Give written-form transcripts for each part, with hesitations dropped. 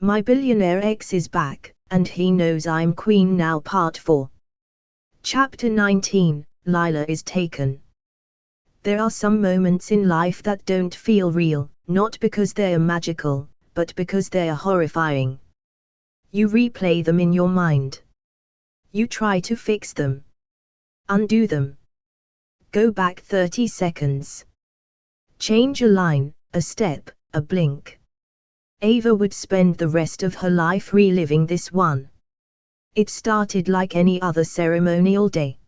My billionaire ex is back, and he knows I'm queen now. Part 4. Chapter 19, Lila is taken. There are some moments in life that don't feel real, not because they are magical, but because they are horrifying. You replay them in your mind. You try to fix them. Undo them. Go back 30 seconds. Change a line, a step, a blink. Ava would spend the rest of her life reliving this one. It started like any other ceremonial day.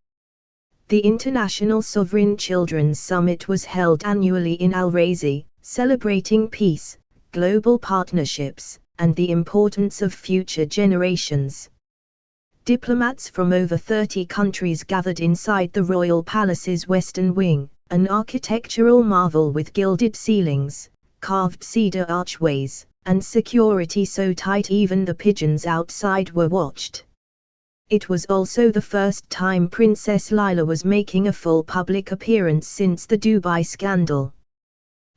The International Sovereign Children's Summit was held annually in Al-Razi, celebrating peace, global partnerships, and the importance of future generations. Diplomats from over 30 countries gathered inside the Royal Palace's Western Wing, an architectural marvel with gilded ceilings, carved cedar archways, and security so tight even the pigeons outside were watched. It was also the first time Princess Lila was making a full public appearance since the Dubai scandal.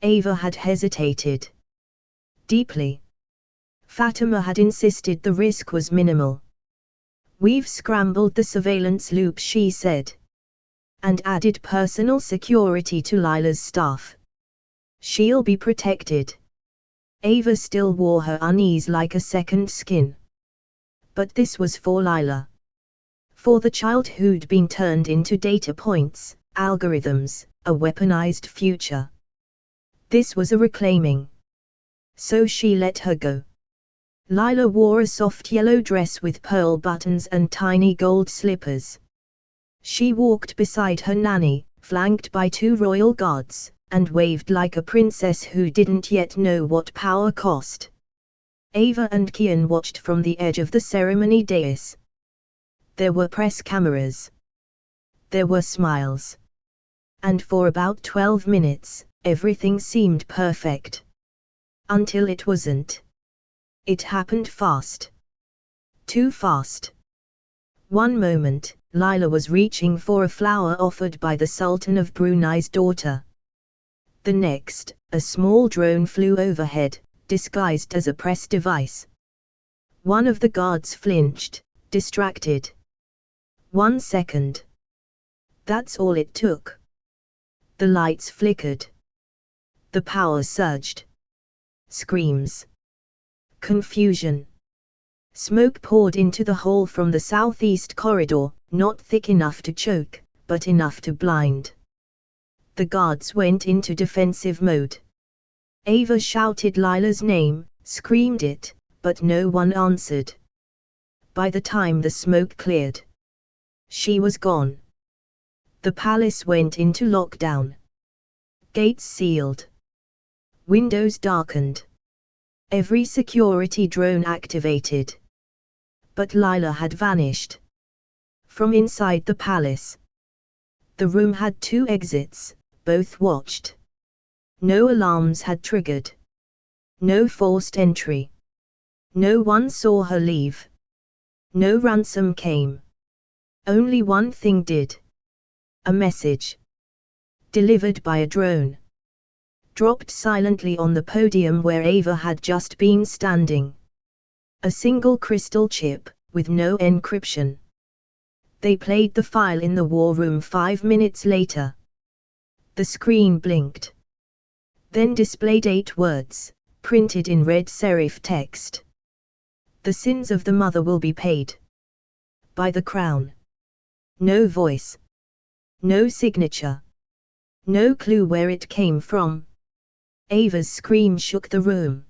Ava had hesitated. Deeply. Fatima had insisted the risk was minimal. "We've scrambled the surveillance loop," she said. "And added personal security to Lila's staff. She'll be protected." Ava still wore her unease like a second skin. But this was for Lila. For the child who'd been turned into data points, algorithms, a weaponized future. This was a reclaiming. So she let her go. Lila wore a soft yellow dress with pearl buttons and tiny gold slippers. She walked beside her nanny, flanked by 2 royal guards, and waved like a princess who didn't yet know what power cost. Ava and Kian watched from the edge of the ceremony dais. There were press cameras. There were smiles. And for about 12 minutes, everything seemed perfect. Until it wasn't. It happened fast. Too fast. One moment, Lila was reaching for a flower offered by the Sultan of Brunei's daughter. The next, a small drone flew overhead, disguised as a press device. One of the guards flinched, distracted. 1 second. That's all it took. The lights flickered. The power surged. Screams. Confusion. Smoke poured into the hall from the southeast corridor, not thick enough to choke, but enough to blind. The guards went into defensive mode. Ava shouted Lila's name, screamed it, but no one answered. By the time the smoke cleared, she was gone. The palace went into lockdown. Gates sealed. Windows darkened. Every security drone activated. But Lila had vanished. From inside the palace. The room had 2 exits, both watched. No alarms had triggered. No forced entry. No one saw her leave. No ransom came. Only one thing did. A message. Delivered by a drone. Dropped silently on the podium where Ava had just been standing. A single crystal chip, with no encryption. They played the file in the war room 5 minutes later. The screen blinked. Then displayed 8 words, printed in red serif text. The sins of the mother will be paid. By the crown. No voice. No signature. No clue where it came from. Ava's scream shook the room.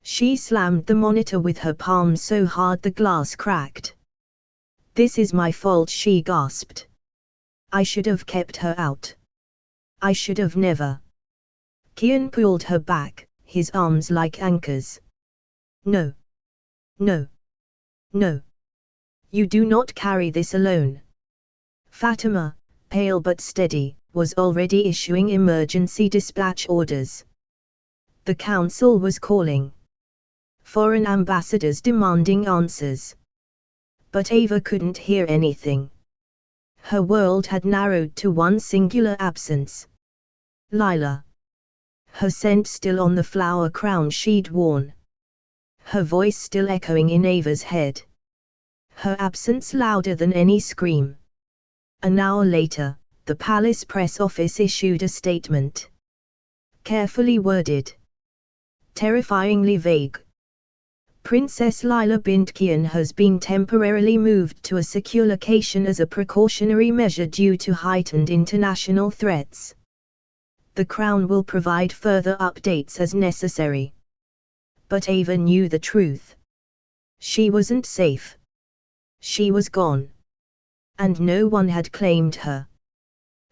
She slammed the monitor with her palm so hard the glass cracked. "This is my fault," she gasped. "I should have kept her out. I should have never." Kian pulled her back, his arms like anchors. "No. No. No. You do not carry this alone." Fatima, pale but steady, was already issuing emergency dispatch orders. The council was calling. Foreign ambassadors demanding answers. But Ava couldn't hear anything. Her world had narrowed to one singular absence. Lila. Her scent still on the flower crown she'd worn. her voice still echoing in Ava's head. Her absence louder than any scream. An hour later, the palace press office issued a statement. Carefully worded. Terrifyingly vague. Princess Lila bint Kian has been temporarily moved to a secure location as a precautionary measure due to heightened international threats. The Crown will provide further updates as necessary. But Ava knew the truth. She wasn't safe. She was gone. And no one had claimed her.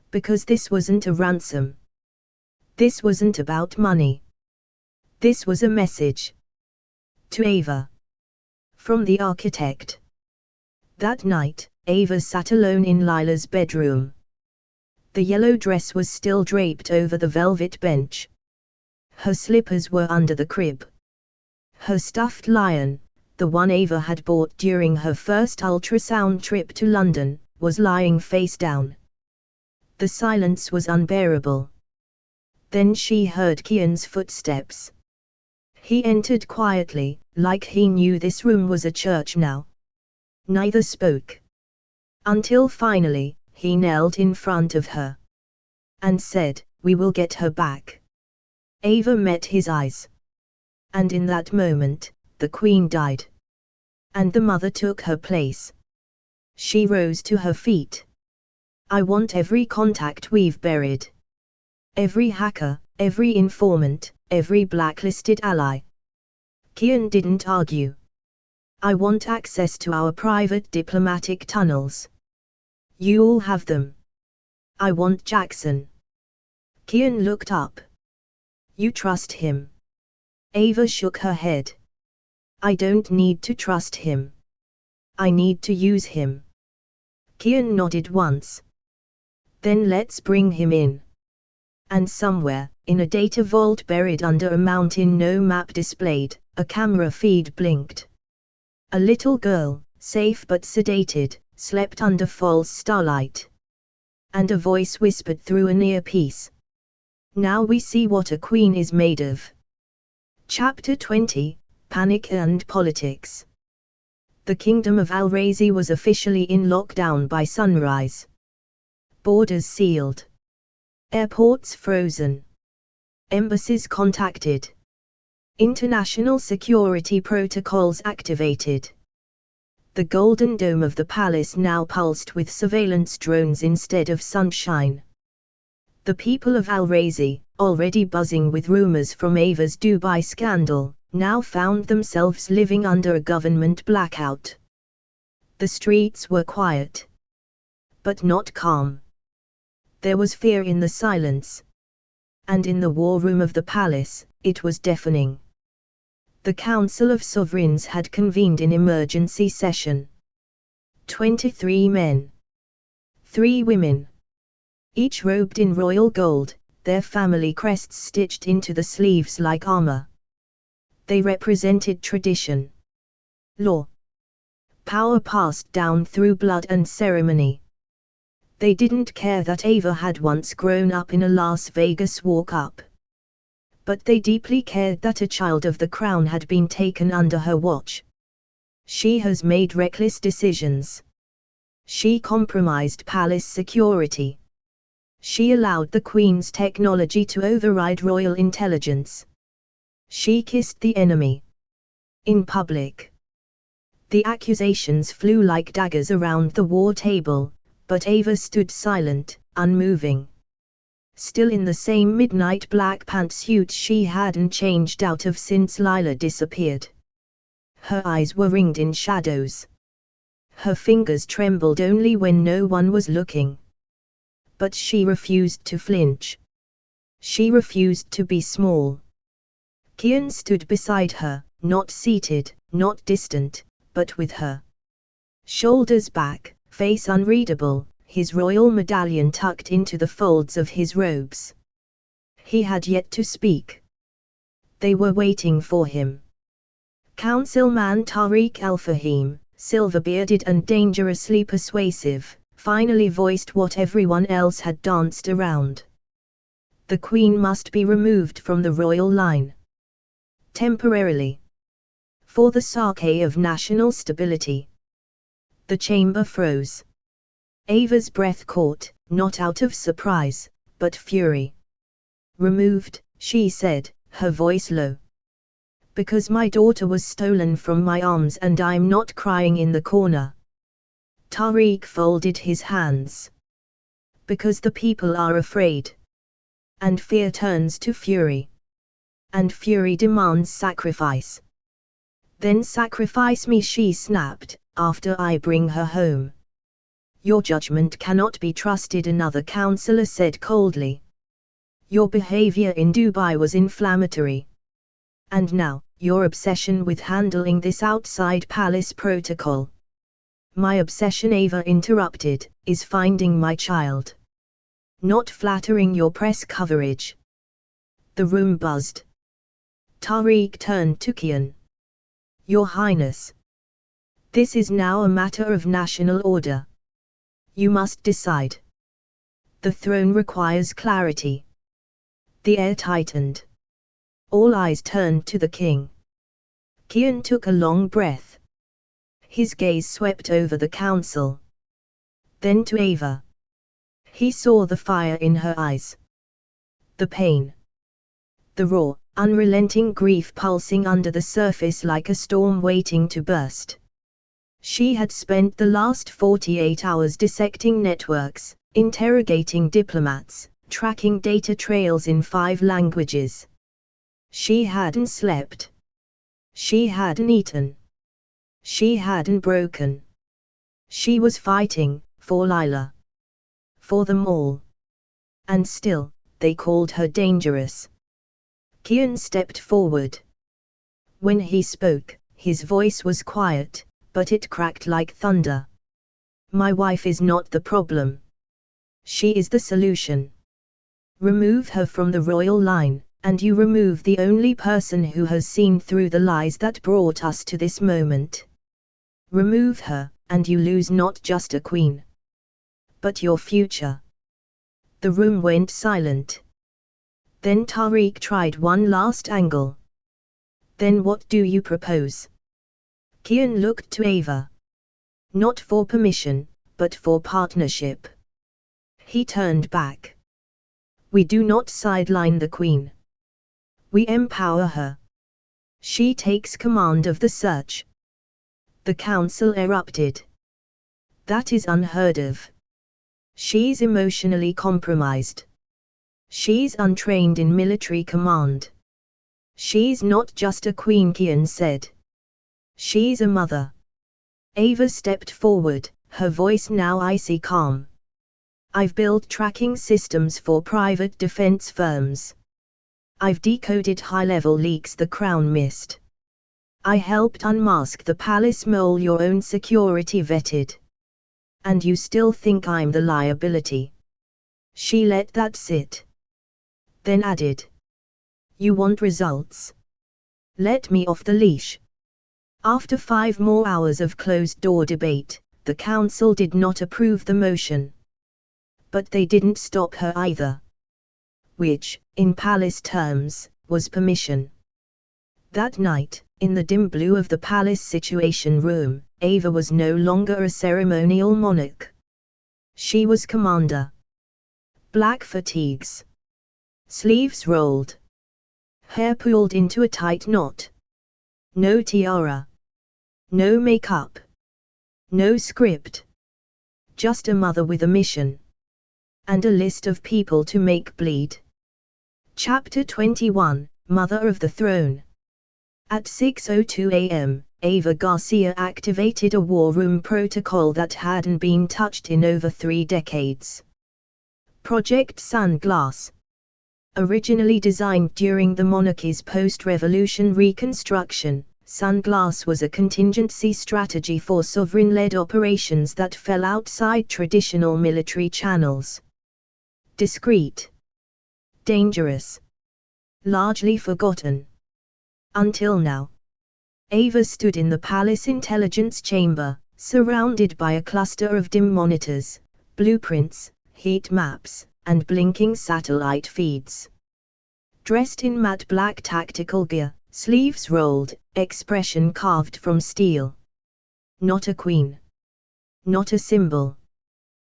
Because this wasn't a ransom. This wasn't about money. This was a message. To Ava. From the architect. That night, Ava sat alone in Lila's bedroom. The yellow dress was still draped over the velvet bench. Her slippers were under the crib. Her stuffed lion, the one Ava had bought during her first ultrasound trip to London, was lying face down. The silence was unbearable. Then she heard Kian's footsteps. He entered quietly, like he knew this room was a church now. Neither spoke. Until finally, he knelt in front of her. And said, "We will get her back." Ava met his eyes. And in that moment, the Queen died. And the mother took her place. She rose to her feet. "I want every contact we've buried. Every hacker, every informant, every blacklisted ally." Kian didn't argue. "I want access to our private diplomatic tunnels. You all have them. I want Jackson." Kian looked up. "You trust him?" Ava shook her head. "I don't need to trust him. I need to use him." Kian nodded once. "Then let's bring him in." And somewhere, in a data vault buried under a mountain no map displayed, a camera feed blinked. A little girl, safe but sedated, slept under false starlight. And a voice whispered through an earpiece. "Now we see what a queen is made of." Chapter 20, Panic and Politics. The Kingdom of Al-Razi was officially in lockdown by sunrise. Borders sealed. Airports frozen. Embassies contacted. International security protocols activated. The golden dome of the palace now pulsed with surveillance drones instead of sunshine. The people of Al-Razi, already buzzing with rumors from Ava's Dubai scandal, now found themselves living under a government blackout. The streets were quiet. But not calm. There was fear in the silence. And in the war room of the palace, it was deafening. The Council of Sovereigns had convened in emergency session. 23 men. 3 women. Each robed in royal gold, their family crests stitched into the sleeves like armor. They represented tradition. Law. Power passed down through blood and ceremony. They didn't care that Ava had once grown up in a Las Vegas walk-up. But they deeply cared that a child of the crown had been taken under her watch. She has made reckless decisions. She compromised palace security. She allowed the Queen's technology to override royal intelligence. She kissed the enemy. In public. The accusations flew like daggers around the war table, but Ava stood silent, unmoving. Still in the same midnight black pantsuit she hadn't changed out of since Lila disappeared. Her eyes were ringed in shadows. Her fingers trembled only when no one was looking. But she refused to flinch. She refused to be small. Kian stood beside her, not seated, not distant, but with her. Shoulders back, face unreadable, his royal medallion tucked into the folds of his robes. He had yet to speak. They were waiting for him. Councilman Tariq Al-Fahim, silver-bearded and dangerously persuasive, finally voiced what everyone else had danced around. The Queen must be removed from the royal line. Temporarily. For the sake of national stability. The chamber froze. Ava's breath caught, not out of surprise, but fury. Removed, she said, her voice low. Because my daughter was stolen from my arms and I'm not crying in the corner. Tariq folded his hands. Because the people are afraid. And fear turns to fury. And fury demands sacrifice. Then sacrifice me, she snapped, after I bring her home. Your judgment cannot be trusted, another counselor said coldly. Your behavior in Dubai was inflammatory. And now, your obsession with handling this outside palace protocol. My obsession, Ava interrupted, is finding my child. Not flattering your press coverage. The room buzzed. Tariq turned to Kian. Your Highness. This is now a matter of national order. You must decide. The throne requires clarity. The air tightened. All eyes turned to the king. Kian took a long breath. His gaze swept over the council. Then to Ava. He saw the fire in her eyes. The pain. The raw, unrelenting grief pulsing under the surface like a storm waiting to burst. She had spent the last 48 hours dissecting networks, interrogating diplomats, tracking data trails in 5 languages. She hadn't slept. She hadn't eaten. She hadn't broken. She was fighting, for Lila. For them all. And still, they called her dangerous. Kian stepped forward. When he spoke, his voice was quiet, but it cracked like thunder. My wife is not the problem. She is the solution. Remove her from the royal line, and you remove the only person who has seen through the lies that brought us to this moment. Remove her, and you lose not just a queen, but your future. The room went silent. Then Tariq tried one last angle. Then what do you propose? Kian looked to Ava. Not for permission, but for partnership. He turned back. We do not sideline the queen. We empower her. She takes command of the search. The council erupted. That is unheard of. She's emotionally compromised. She's untrained in military command. She's not just a queen, Kian said. She's a mother. Ava stepped forward, her voice now icy calm. I've built tracking systems for private defense firms. I've decoded high-level leaks the crown missed. I helped unmask the palace mole your own security vetted. And you still think I'm the liability? She let that sit. Then added. You want results? Let me off the leash. After 5 more hours of closed-door debate, the council did not approve the motion. But they didn't stop her either. Which, in palace terms, was permission. That night, in the dim blue of the palace situation room, Ava was no longer a ceremonial monarch. She was commander. Black fatigues. Sleeves rolled. Hair pulled into a tight knot. No tiara. No makeup. No script. Just a mother with a mission. And a list of people to make bleed. Chapter 21, Mother of the Throne. At 6:02 a.m., Ava Garcia activated a war room protocol that hadn't been touched in over 3 decades. Project Sunglass. Originally designed during the monarchy's post-revolution reconstruction, Sunglass was a contingency strategy for sovereign-led operations that fell outside traditional military channels. Discreet. Dangerous. Largely forgotten. Until now. Ava stood in the palace intelligence chamber, surrounded by a cluster of dim monitors, blueprints, heat maps, and blinking satellite feeds. Dressed in matte black tactical gear, Sleeves rolled, expression carved from steel. Not a queen. Not a symbol.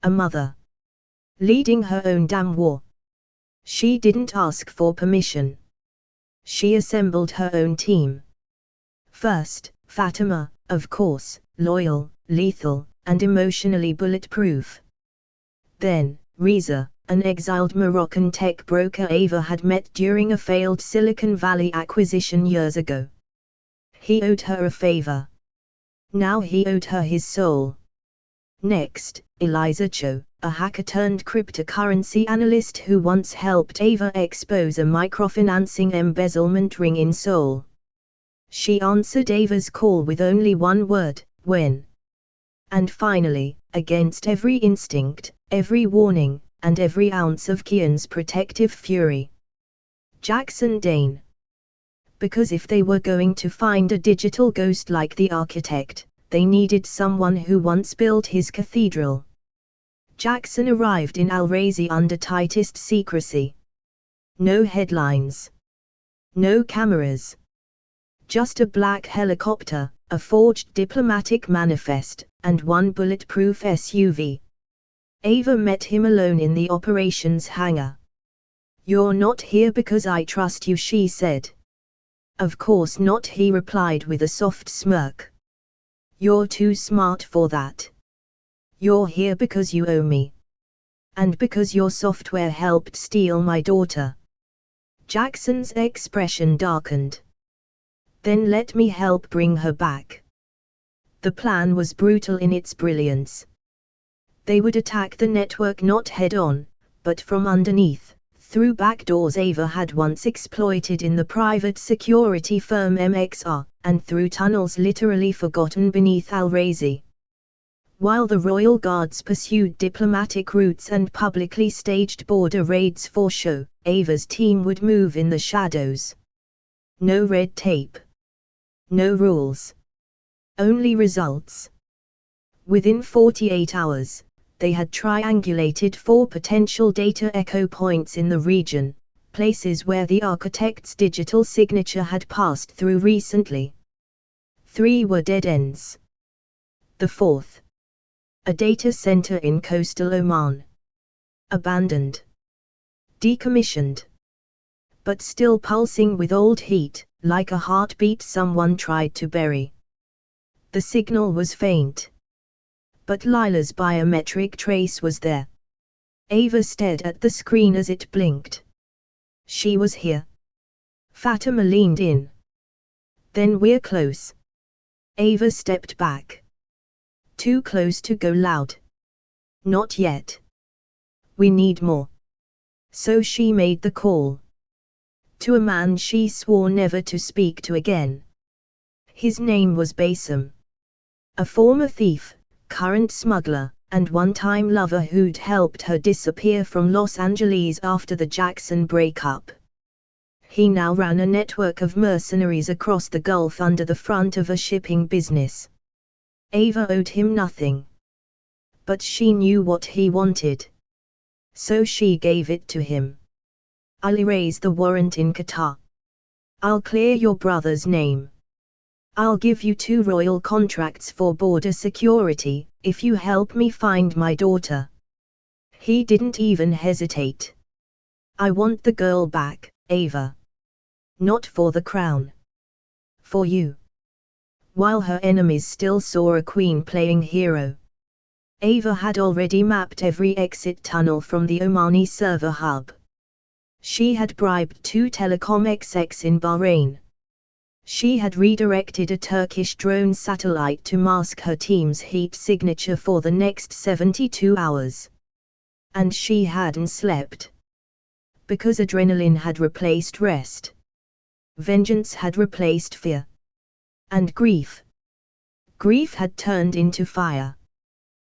A mother. Leading her own damn war. She didn't ask for permission. She assembled her own team. First, Fatima, of course, loyal, lethal, and emotionally bulletproof. Then, Reza, an exiled Moroccan tech broker Ava had met during a failed Silicon Valley acquisition years ago. He owed her a favor. Now he owed her his soul. Next, Eliza Cho, a hacker turned cryptocurrency analyst who once helped Ava expose a microfinancing embezzlement ring in Seoul. She answered Ava's call with only one word, when. And finally, against every instinct, every warning, and every ounce of Kian's protective fury, Jackson Dane. Because if they were going to find a digital ghost like the architect, they needed someone who once built his cathedral. Jackson arrived in Al-Razi under tightest secrecy. No headlines. No cameras. Just a black helicopter, a forged diplomatic manifest, and one bulletproof SUV. Ava met him alone in the operations hangar. "You're not here because I trust you," she said. "Of course not," he replied with a soft smirk. "You're too smart for that. You're here because you owe me. And because your software helped steal my daughter." Jackson's expression darkened. "Then let me help bring her back." The plan was brutal in its brilliance. They would attack the network not head-on, but from underneath, through backdoors Ava had once exploited in the private security firm MXR, and through tunnels literally forgotten beneath Al-Razi. While the royal guards pursued diplomatic routes and publicly staged border raids for show, Ava's team would move in the shadows. No red tape. No rules. Only results. Within 48 hours, they had triangulated 4 potential data echo points in the region, places where the architect's digital signature had passed through recently. 3 were dead ends. The 4th. A data center in coastal Oman. Abandoned. Decommissioned. But still pulsing with old heat, like a heartbeat someone tried to bury. The signal was faint. But Lila's biometric trace was there. Ava stared at the screen as it blinked. She was here. Fatima leaned in. "Then we're close." Ava stepped back. "Too close to go loud." "Not yet. We need more." So she made the call. To a man she swore never to speak to again. His name was Bassem. A former thief, current smuggler, and one-time lover who'd helped her disappear from Los Angeles after the Jackson breakup. He now ran a network of mercenaries across the Gulf under the front of a shipping business. Ava owed him nothing. But she knew what he wanted. So she gave it to him. "I'll erase the warrant in Qatar. I'll clear your brother's name. I'll give you 2 royal contracts for border security, if you help me find my daughter." He didn't even hesitate. "I want the girl back, Ava. Not for the crown. For you." While her enemies still saw a queen playing hero, Ava had already mapped every exit tunnel from the Omani server hub. She had bribed 2 telecom execs in Bahrain. She had redirected a Turkish drone satellite to mask her team's heat signature for the next 72 hours. And she hadn't slept. Because adrenaline had replaced rest. Vengeance had replaced fear. And grief. Grief had turned into fire.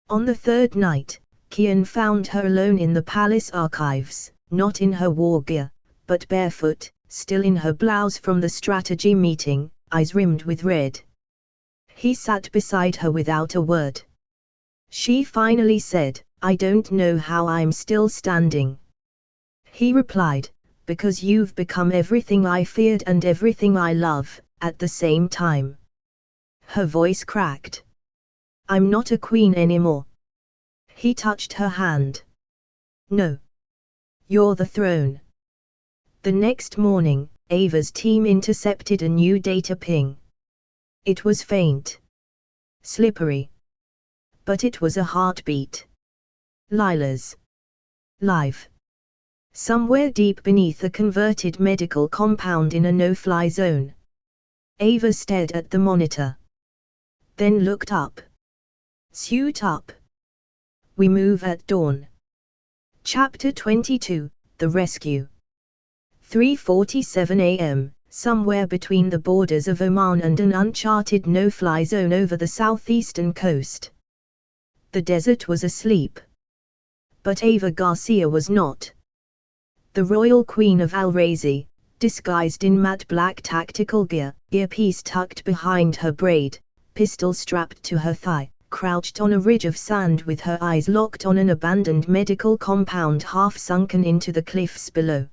On the 3rd night, Kian found her alone in the palace archives, not in her war gear, but barefoot, still in her blouse from the strategy meeting, eyes rimmed with red. He sat beside her without a word. She finally said, "I don't know how I'm still standing." He replied, because you've become everything I feared and everything I love, at the same time. Her voice cracked. I'm not a queen anymore. He touched her hand. No. You're the throne. The next morning, Ava's team intercepted a new data ping. It was faint. Slippery. But it was a heartbeat. Lila's. Live. Somewhere deep beneath a converted medical compound in a no-fly zone. Ava stared at the monitor. Then looked up. Suit up. We move at dawn. Chapter 22, The Rescue. 3:47 a.m., somewhere between the borders of Oman and an uncharted no-fly zone over the southeastern coast. The desert was asleep. But Ava Garcia was not. The royal queen of Al-Razi, disguised in matte black tactical gear, earpiece tucked behind her braid, pistol strapped to her thigh, crouched on a ridge of sand with her eyes locked on an abandoned medical compound half sunken into the cliffs below.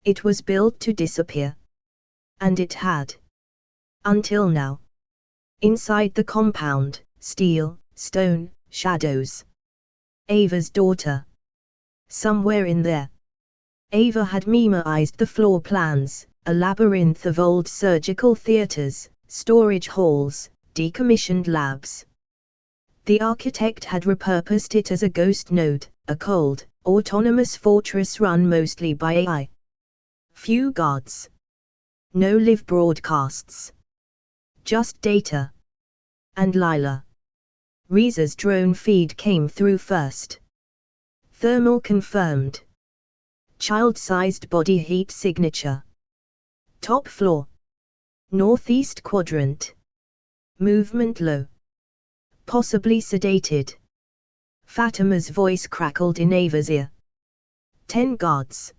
It was built to disappear. And it had. Until now. Inside the compound, steel, stone, shadows. Ava's daughter. Somewhere in there. Ava had memorized the floor plans, a labyrinth of old surgical theaters, storage halls, decommissioned labs. The architect had repurposed it as a ghost node, a cold, autonomous fortress run mostly by AI. Few guards. No live broadcasts. Just data. And Lila. Riza's drone feed came through first. Thermal confirmed. Child-sized body heat signature. Top floor. Northeast quadrant. Movement low. Possibly sedated. Fatima's voice crackled in Ava's ear. 10 guards.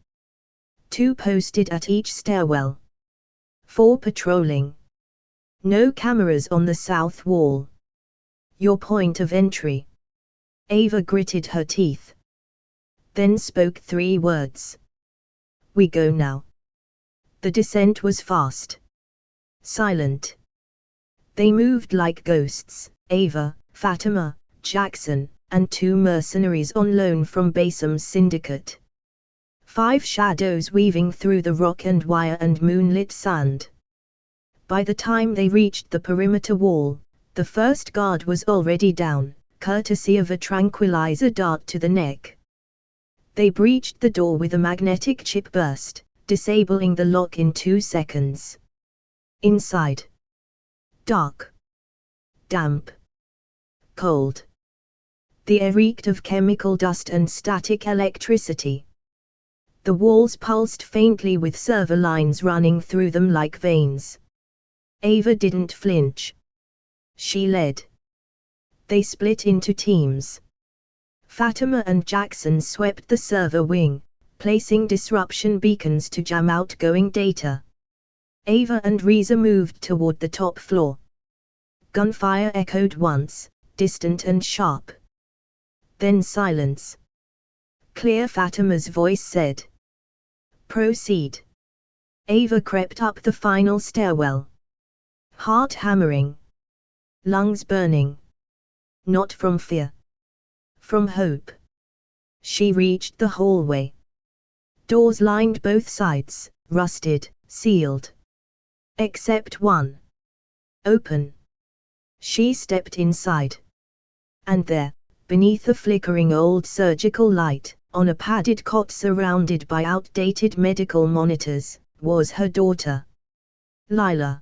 2 posted at each stairwell. 4 patrolling. No cameras on the south wall. Your point of entry. Ava gritted her teeth. Then spoke 3 words. We go now. The descent was fast. Silent. They moved like ghosts, Ava, Fatima, Jackson, and 2 mercenaries on loan from Basam's syndicate. 5 shadows weaving through the rock and wire and moonlit sand. By the time they reached the perimeter wall, the first guard was already down, courtesy of a tranquilizer dart to the neck. They breached the door with a magnetic chip burst, disabling the lock in 2 seconds. Inside. Dark. Damp. Cold. The air reeked of chemical dust and static electricity. The walls pulsed faintly with server lines running through them like veins. Ava didn't flinch. She led. They split into teams. Fatima and Jackson swept the server wing, placing disruption beacons to jam outgoing data. Ava and Riza moved toward the top floor. Gunfire echoed once, distant and sharp. Then silence. Clear, Fatima's voice said. Proceed. Ava crept up the final stairwell. Heart hammering. Lungs burning. Not from fear. From hope. She reached the hallway. Doors lined both sides, rusted, sealed. Except one. Open. She stepped inside. And there, beneath a flickering old surgical light, on a padded cot surrounded by outdated medical monitors, was her daughter. Lila.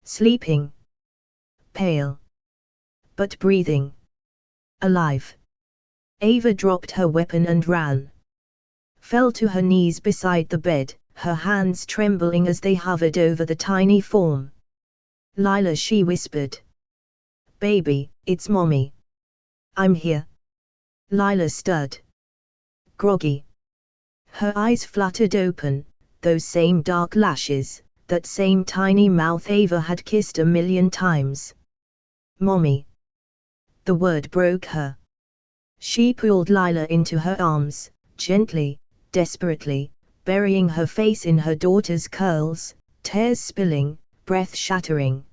Sleeping. Pale. But breathing. Alive. Ava dropped her weapon and ran. Fell to her knees beside the bed, her hands trembling as they hovered over the tiny form. Lila, she whispered. Baby, it's Mommy. I'm here. Lila stirred. Groggy. Her eyes fluttered open, those same dark lashes, that same tiny mouth Ava had kissed a million times. Mommy. The word broke her. She pulled Lila into her arms, gently, desperately, burying her face in her daughter's curls, tears spilling, breath shattering.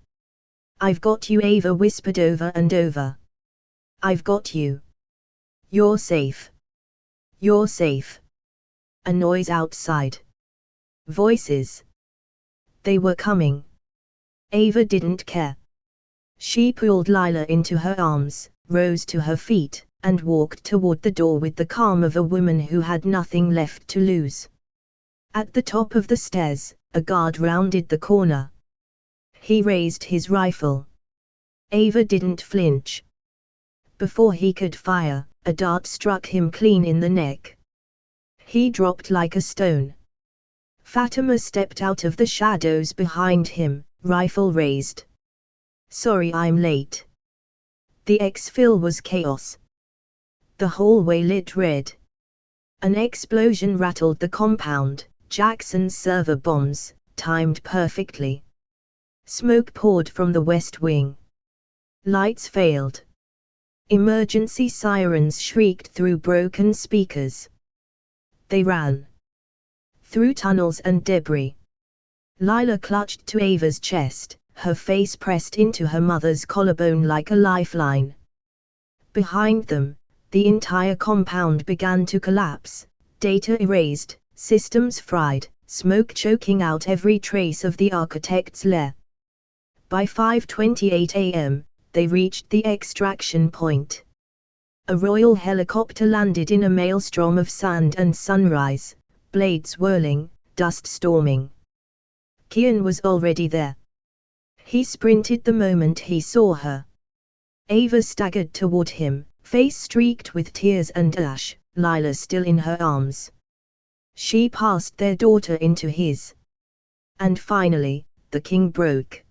"I've got you," Ava whispered over and over. "I've got you. You're safe. You're safe." A noise outside. Voices. They were coming. Ava didn't care. She pulled Lila into her arms, rose to her feet, and walked toward the door with the calm of a woman who had nothing left to lose. At the top of the stairs, a guard rounded the corner. He raised his rifle. Ava didn't flinch. Before he could fire, a dart struck him clean in the neck. He dropped like a stone. Fatima stepped out of the shadows behind him, rifle raised. "Sorry I'm late." The exfil was chaos. The hallway lit red. An explosion rattled the compound, Jackson's server bombs, timed perfectly. Smoke poured from the west wing. Lights failed. Emergency sirens shrieked through broken speakers. They ran. Through tunnels and debris. Lila clutched to Ava's chest, her face pressed into her mother's collarbone like a lifeline. Behind them, the entire compound began to collapse, data erased, systems fried, smoke choking out every trace of the architect's lair. By 5:28 a.m., they reached the extraction point. A royal helicopter landed in a maelstrom of sand and sunrise, blades whirling, dust storming. Kian was already there. He sprinted the moment he saw her. Ava staggered toward him, face streaked with tears and ash, Lila still in her arms. She passed their daughter into his. And finally, the king broke.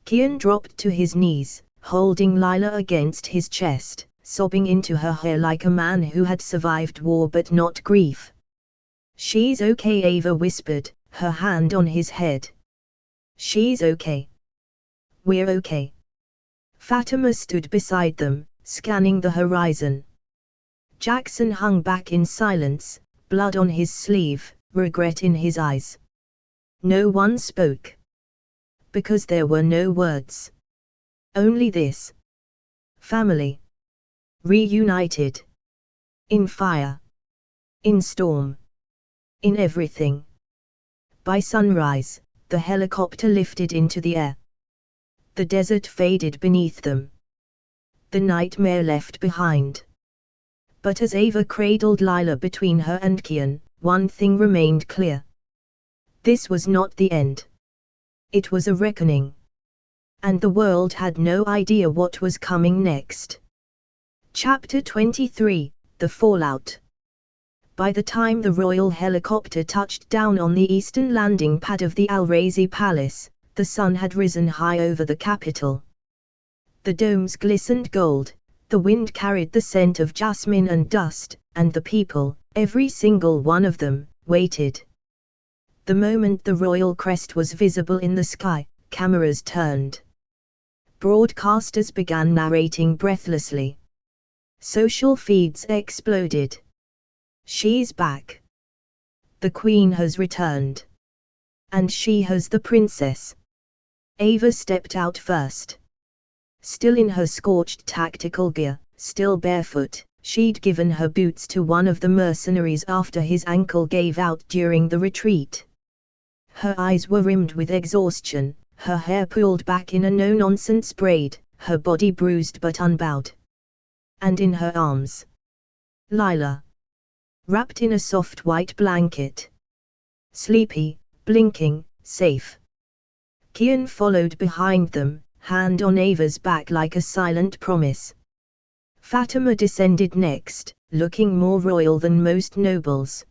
Kian dropped to his knees, holding Lila against his chest, sobbing into her hair like a man who had survived war but not grief. "She's okay," Ava whispered, her hand on his head. "She's okay. We're okay." Fatima stood beside them, scanning the horizon. Jackson hung back in silence, blood on his sleeve, regret in his eyes. No one spoke. Because there were no words. Only this. Family. Reunited. In fire. In storm. In everything. By sunrise, the helicopter lifted into the air. The desert faded beneath them. The nightmare left behind. But as Ava cradled Lila between her and Kian, one thing remained clear. This was not the end. It was a reckoning. And the world had no idea what was coming next. Chapter 23, The Fallout. By the time the royal helicopter touched down on the eastern landing pad of the Al-Razi Palace, the sun had risen high over the capital. The domes glistened gold, the wind carried the scent of jasmine and dust, and the people, every single one of them, waited. The moment the royal crest was visible in the sky, cameras turned. Broadcasters began narrating breathlessly. Social feeds exploded. "She's back. The Queen has returned. And she has the princess." Ava stepped out first. Still in her scorched tactical gear, still barefoot, she'd given her boots to one of the mercenaries after his ankle gave out during the retreat. Her eyes were rimmed with exhaustion, her hair pulled back in a no-nonsense braid, her body bruised but unbowed. And in her arms, Lila. Wrapped in a soft white blanket. Sleepy, blinking, safe. Kian followed behind them, hand on Ava's back like a silent promise. Fatima descended next, looking more royal than most nobles.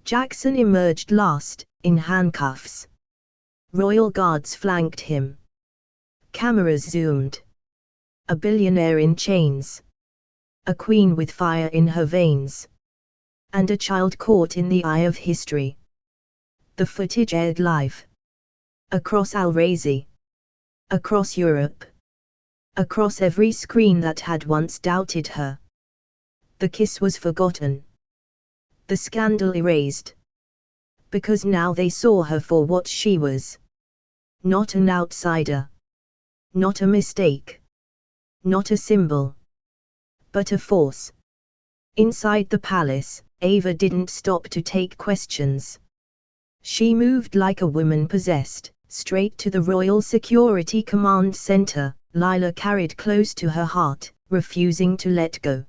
Jackson emerged last, in handcuffs. Royal guards flanked him. Cameras zoomed. A billionaire in chains. A queen with fire in her veins. And a child caught in the eye of history. The footage aired live. Across Al-Razi. Across Europe. Across every screen that had once doubted her. The kiss was forgotten. The scandal erased. because now they saw her for what she was. Not an outsider. Not a mistake. Not a symbol. But a force. Inside the palace, Ava didn't stop to take questions. She moved like a woman possessed, straight to the Royal Security Command Center, Lila carried close to her heart, refusing to let go.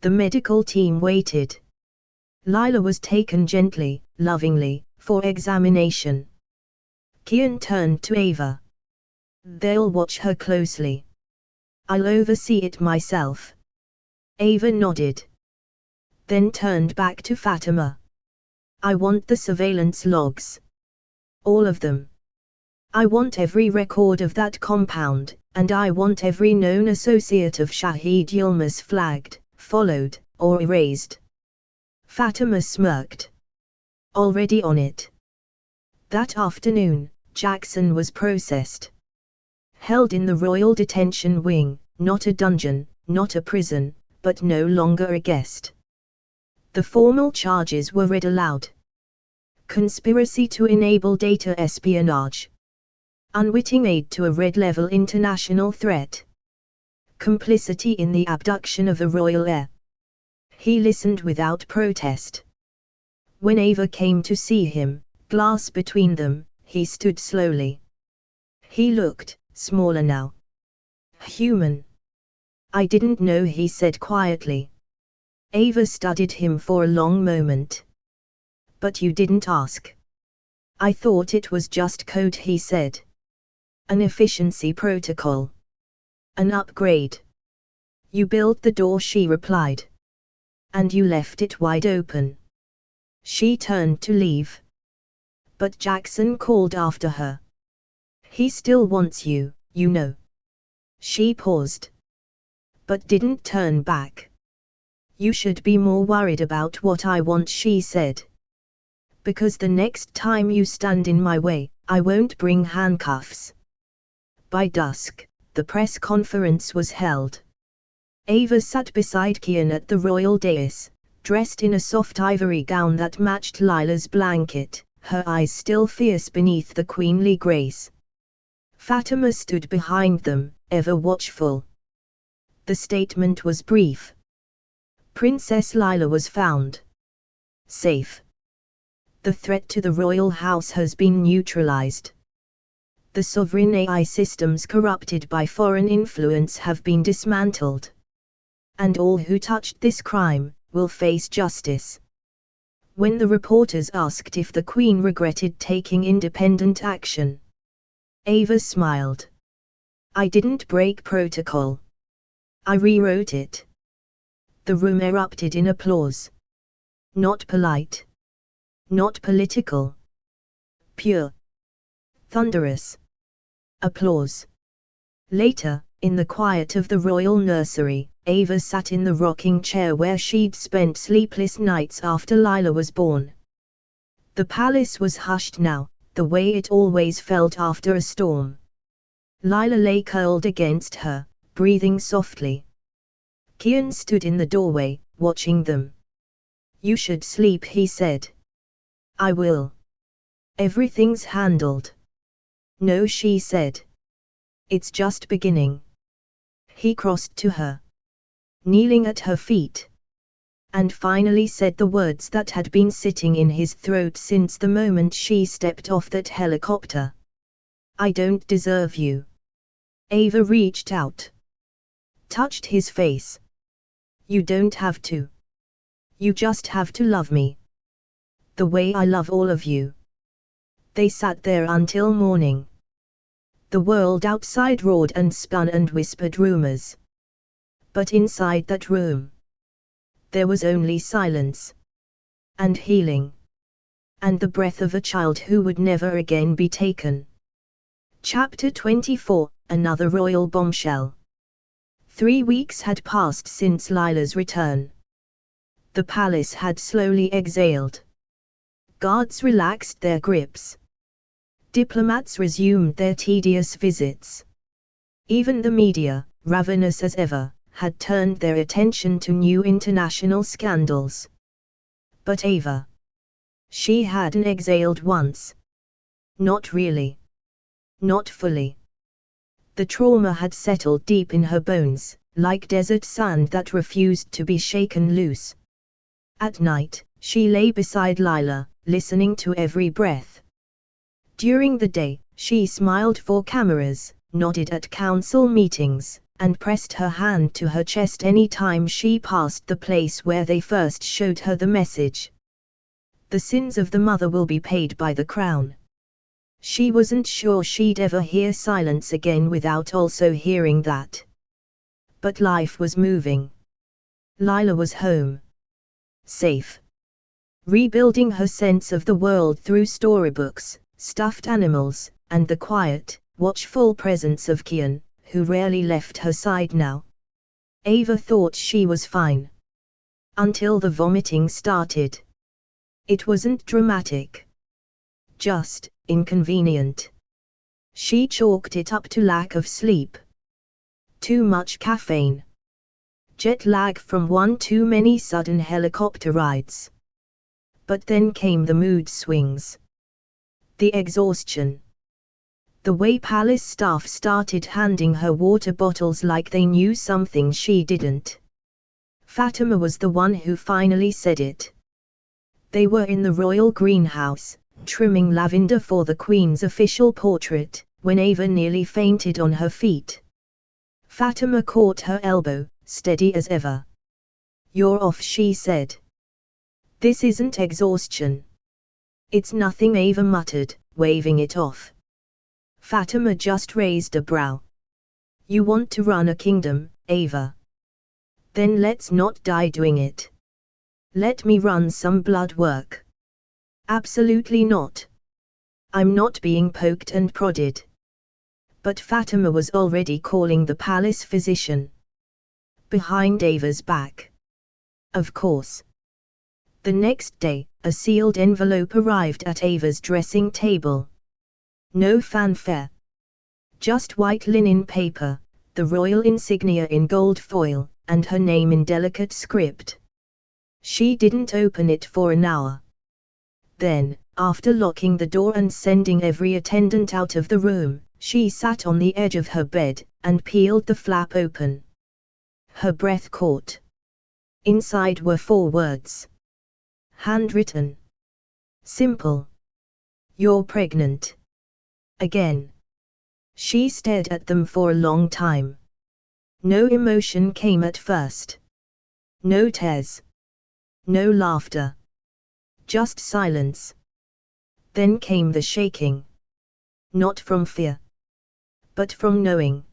The medical team waited. Lila was taken gently, lovingly, for examination. Kian turned to Ava. "They'll watch her closely. I'll oversee it myself." Ava nodded. Then turned back to Fatima. "I want the surveillance logs. All of them. I want every record of that compound, and I want every known associate of Shahid Yilmaz flagged, followed, or erased." Fatima smirked. "Already on it." That afternoon, Jackson was processed. Held in the Royal Detention Wing, not a dungeon, not a prison, but no longer a guest. The formal charges were read aloud. Conspiracy to enable data espionage. Unwitting aid to a red-level international threat. Complicity in the abduction of the royal heir. He listened without protest. When Ava came to see him, glass between them, he stood slowly. He looked smaller now. Human. "I didn't know," he said quietly. Ava studied him for a long moment. "But you didn't ask." "I thought it was just code," he said. "An efficiency protocol. An upgrade." "You built the door," she replied. "And you left it wide open." She turned to leave. But Jackson called after her. "He still wants you, you know." She paused. But didn't turn back. "You should be more worried about what I want," she said. "Because the next time you stand in my way, I won't bring handcuffs." By dusk, the press conference was held. Ava sat beside Kian at the royal dais, dressed in a soft ivory gown that matched Lila's blanket, her eyes still fierce beneath the queenly grace. Fatima stood behind them, ever watchful. The statement was brief. Princess Lila was found safe. The threat to the royal house has been neutralized. The sovereign AI systems corrupted by foreign influence have been dismantled. And all who touched this crime will face justice. When the reporters asked if the Queen regretted taking independent action, Ava smiled. "I didn't break protocol. I rewrote it." The room erupted in applause. Not polite. Not political. Pure. Thunderous. Applause. Later, in the quiet of the royal nursery, Ava sat in the rocking chair where she'd spent sleepless nights after Lila was born. The palace was hushed now, the way it always felt after a storm. Lila lay curled against her, breathing softly. Kian stood in the doorway, watching them. "You should sleep," he said. "I will. Everything's handled." "No," she said. "It's just beginning." He crossed to her, kneeling at her feet, and finally said the words that had been sitting in his throat since the moment she stepped off that helicopter. "I don't deserve you." Ava reached out, touched his face. "You don't have to. You just have to love me. The way I love all of you." They sat there until morning. The world outside roared and spun and whispered rumors. But inside that room, there was only silence. And healing. And the breath of a child who would never again be taken. Chapter 24, Another Royal Bombshell. 3 weeks had passed since Lila's return. The palace had slowly exhaled. Guards relaxed their grips. Diplomats resumed their tedious visits. Even the media, ravenous as ever, had turned their attention to new international scandals. But Ava She hadn't exhaled once. Not really. Not fully. The trauma had settled deep in her bones, like desert sand that refused to be shaken loose. At night, she lay beside Lila, listening to every breath. During the day, she smiled for cameras, nodded at council meetings, and pressed her hand to her chest any time she passed the place where they first showed her the message. The sins of the mother will be paid by the crown. She wasn't sure she'd ever hear silence again without also hearing that. But life was moving. Lila was home. Safe. Rebuilding her sense of the world through storybooks, stuffed animals, and the quiet, watchful presence of Kian, who rarely left her side now. Ava thought she was fine. Until the vomiting started. It wasn't dramatic. Just inconvenient. She chalked it up to lack of sleep. Too much caffeine. Jet lag from one too many sudden helicopter rides. But then came the mood swings. The exhaustion. The way palace staff started handing her water bottles like they knew something she didn't. Fatima was the one who finally said it. They were in the royal greenhouse, trimming lavender for the Queen's official portrait, when Ava nearly fainted on her feet. Fatima caught her elbow, steady as ever. "You're off," she said. "This isn't exhaustion." "It's nothing," Ava muttered, waving it off. Fatima just raised a brow. "You want to run a kingdom, Ava? Then let's not die doing it. Let me run some blood work." "Absolutely not. I'm not being poked and prodded." But Fatima was already calling the palace physician. Behind Ava's back. Of course. The next day, a sealed envelope arrived at Ava's dressing table. No fanfare. Just white linen paper, the royal insignia in gold foil, and her name in delicate script. She didn't open it for an hour. Then, after locking the door and sending every attendant out of the room, she sat on the edge of her bed, and peeled the flap open. Her breath caught. Inside were 4 words. Handwritten. Simple. "You're pregnant. Again." She stared at them for a long time. No emotion came at first. No tears. No laughter. Just silence. Then came the shaking. Not from fear. But from knowing.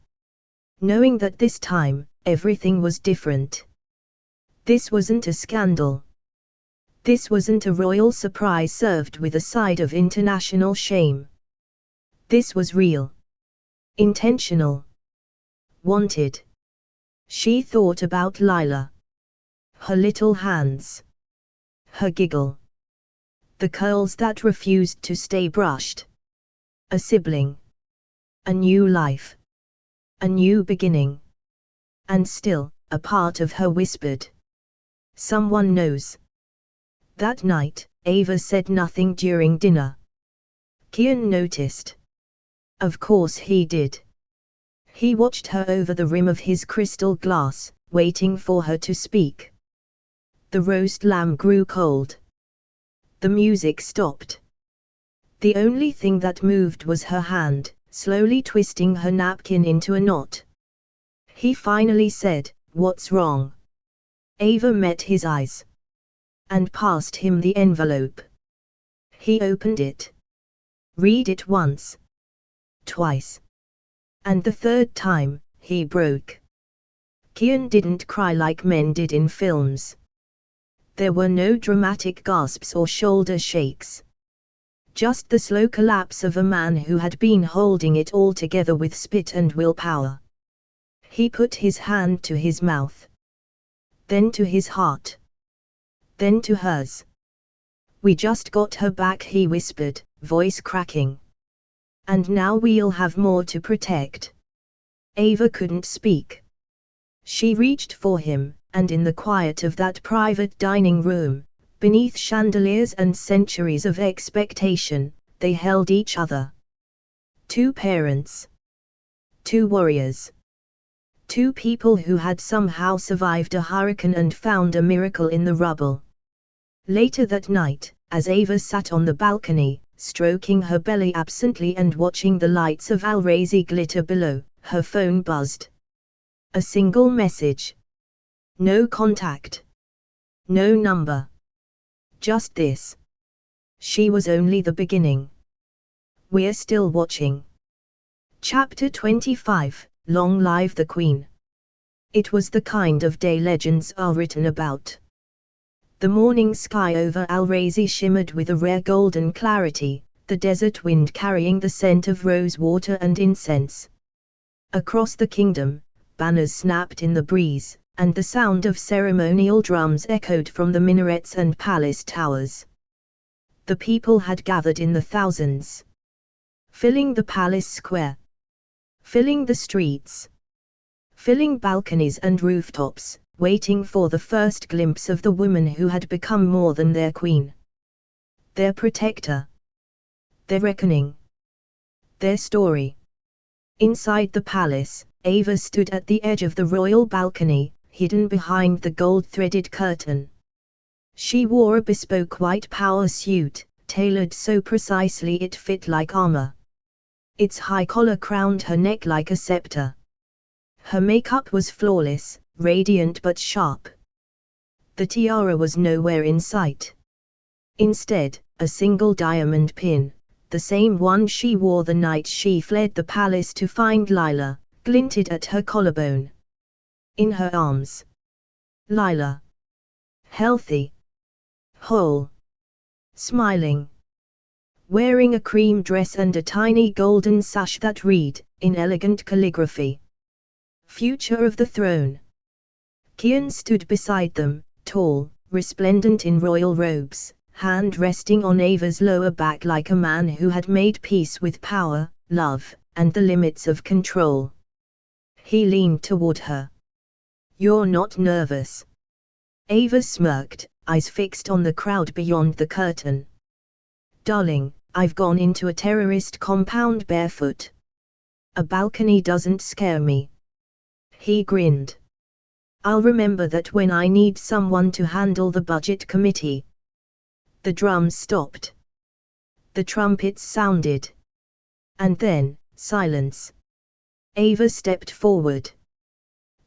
Knowing that this time, everything was different. This wasn't a scandal. This wasn't a royal surprise served with a side of international shame. This was real. Intentional. Wanted. She thought about Lila. Her little hands. Her giggle. The curls that refused to stay brushed. A sibling. A new life. A new beginning. And still, a part of her whispered. "Someone knows." That night, Ava said nothing during dinner. Kian noticed. Of course he did. He watched her over the rim of his crystal glass, waiting for her to speak. The roast lamb grew cold. The music stopped. The only thing that moved was her hand, slowly twisting her napkin into a knot. He finally said, "What's wrong?" Ava met his eyes. And passed him the envelope. He opened it. Read it once. Twice. And the 3rd time, he broke. Kian didn't cry like men did in films. There were no dramatic gasps or shoulder shakes. Just the slow collapse of a man who had been holding it all together with spit and willpower. He put his hand to his mouth. Then to his heart. Then to hers. "We just got her back," he whispered, voice cracking. "And now we'll have more to protect." Ava couldn't speak. She reached for him, and in the quiet of that private dining room, Beneath chandeliers and centuries of expectation, they held each other. Two parents. Two warriors. Two people who had somehow survived a hurricane and found a miracle in the rubble. Later that night, as Ava sat on the balcony, stroking her belly absently and watching the lights of Alrazi glitter below, her phone buzzed. A single message. No contact. No number. Just this. She was only the beginning. We're still watching. Chapter 25, Long Live the Queen. It was the kind of day legends are written about. The morning sky over Alrazi shimmered with a rare golden clarity, the desert wind carrying the scent of rose water and incense. Across the kingdom, banners snapped in the breeze, and the sound of ceremonial drums echoed from the minarets and palace towers. The people had gathered in the thousands, filling the palace square, filling the streets, filling balconies and rooftops, waiting for the first glimpse of the woman who had become more than their queen. Their protector. Their reckoning. Their story. Inside the palace, Ava stood at the edge of the royal balcony, hidden behind the gold-threaded curtain. She wore a bespoke white power suit, tailored so precisely it fit like armor. Its high collar crowned her neck like a scepter. Her makeup was flawless, radiant but sharp. The tiara was nowhere in sight. Instead, a single diamond pin, the same one she wore the night she fled the palace to find Lila, glinted at her collarbone. In her arms. Lila. Healthy. Whole. Smiling. Wearing a cream dress and a tiny golden sash that read, in elegant calligraphy, "Future of the Throne." Kian stood beside them, tall, resplendent in royal robes, hand resting on Ava's lower back like a man who had made peace with power, love, and the limits of control. He leaned toward her. "You're not nervous?" Ava smirked, eyes fixed on the crowd beyond the curtain. "Darling, I've gone into a terrorist compound barefoot. A balcony doesn't scare me." He grinned. "I'll remember that when I need someone to handle the budget committee." The drums stopped. The trumpets sounded. And then, silence. Ava stepped forward.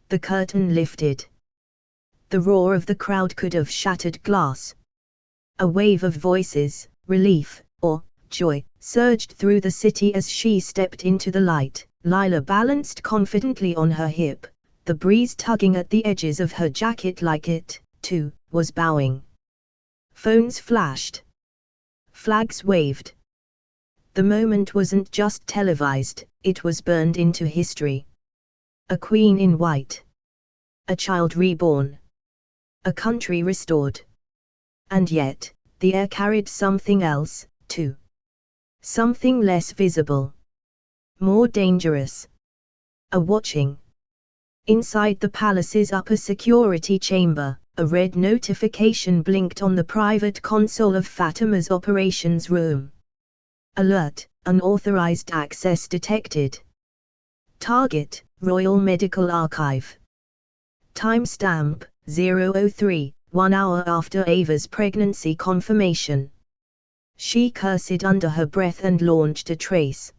The curtain lifted. The roar of the crowd could have shattered glass. A wave of voices, relief, or joy, surged through the city as she stepped into the light. Lila balanced confidently on her hip, the breeze tugging at the edges of her jacket like it, too, was bowing. Phones flashed. Flags waved. The moment wasn't just televised, it was burned into history. A queen in white. A child reborn. A country restored. And yet, the air carried something else, too. Something less visible. More dangerous. A watching. Inside the palace's upper security chamber, a red notification blinked on the private console of Fatima's operations room. Alert, unauthorized access detected. Target, Royal Medical Archive. Timestamp, 003, 1 hour after Ava's pregnancy confirmation. She cursed under her breath and launched a trace.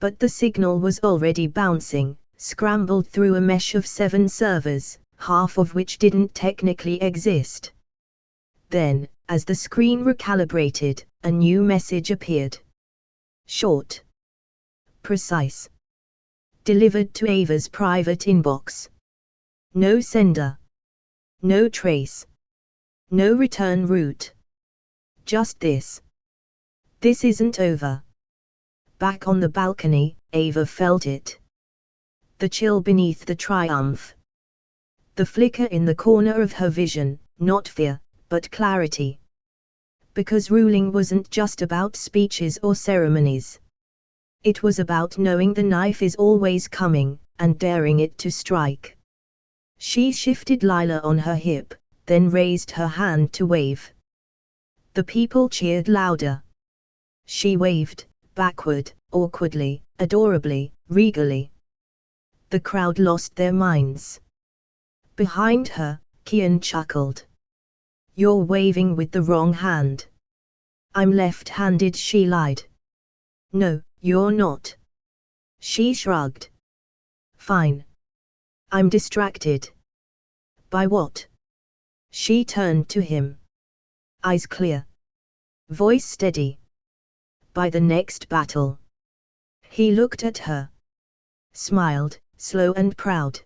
But the signal was already bouncing, scrambled through a mesh of 7 servers, half of which didn't technically exist. Then, as the screen recalibrated, a new message appeared. Short. Precise. Delivered to Ava's private inbox. No sender. No trace. No return route. Just this. This isn't over. Back on the balcony, Ava felt it. The chill beneath the triumph. The flicker in the corner of her vision, not fear, but clarity. Because ruling wasn't just about speeches or ceremonies. It was about knowing the knife is always coming, and daring it to strike. She shifted Lila on her hip, then raised her hand to wave, The people cheered louder. She waved, backward, awkwardly, adorably, regally. The crowd lost their minds. Behind her, Kian chuckled. You're waving with the wrong hand. I'm left-handed, she lied. No, you're not. She shrugged. Fine. I'm distracted. By what? She turned to him. Eyes clear. Voice steady. By the next battle. He looked at her. Smiled, slow and proud.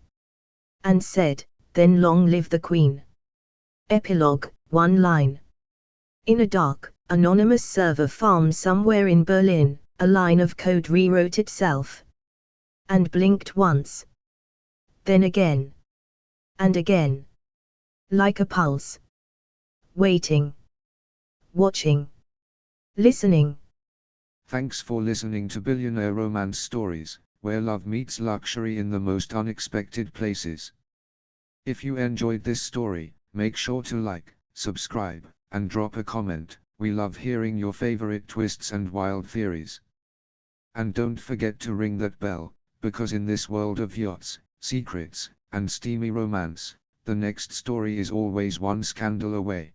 And said, then long live the Queen. Epilogue, one line. In a dark, anonymous server farm somewhere in Berlin, a line of code rewrote itself. And blinked once. Then again. And again. Like a pulse. Waiting. Watching. Listening. Thanks for listening to Billionaire Romance Stories, where love meets luxury in the most unexpected places. If you enjoyed this story, make sure to like, subscribe, and drop a comment. We love hearing your favorite twists and wild theories. And don't forget to ring that bell, because in this world of yachts, secrets, and steamy romance, the next story is always one scandal away.